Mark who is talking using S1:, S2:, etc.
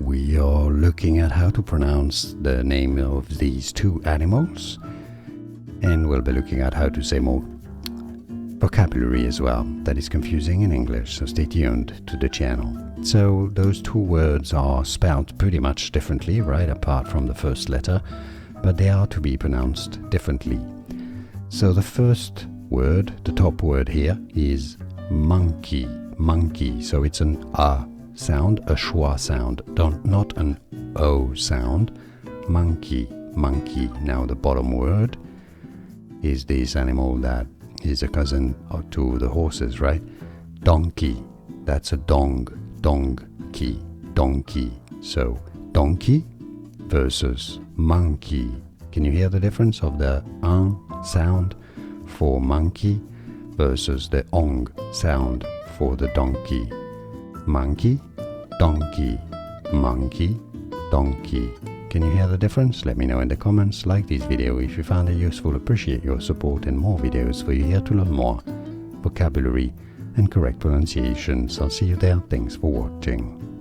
S1: we are looking at how to pronounce the name of these two animals, and we'll be looking at how to say more vocabulary as well that is confusing in English, so stay tuned to the channel. So those two words are spelled pretty much differently, right, apart from the first letter, but they are to be pronounced differently. So the first word, the top word here, is monkey, monkey. So it's an A sound, a schwa sound, not an O sound. Monkey, monkey. Now the bottom word is this animal that is a cousin to the horses, right? Donkey. That's a donkey, donkey. So donkey versus monkey. Can you hear the difference of the ang sound for monkey versus the ong sound for the donkey? Monkey, donkey, monkey, donkey. Can you hear the difference? Let me know in the comments. Like this video if you found it useful. Appreciate your support and more videos for you here to learn more vocabulary and correct pronunciations. I'll see you there. Thanks for watching.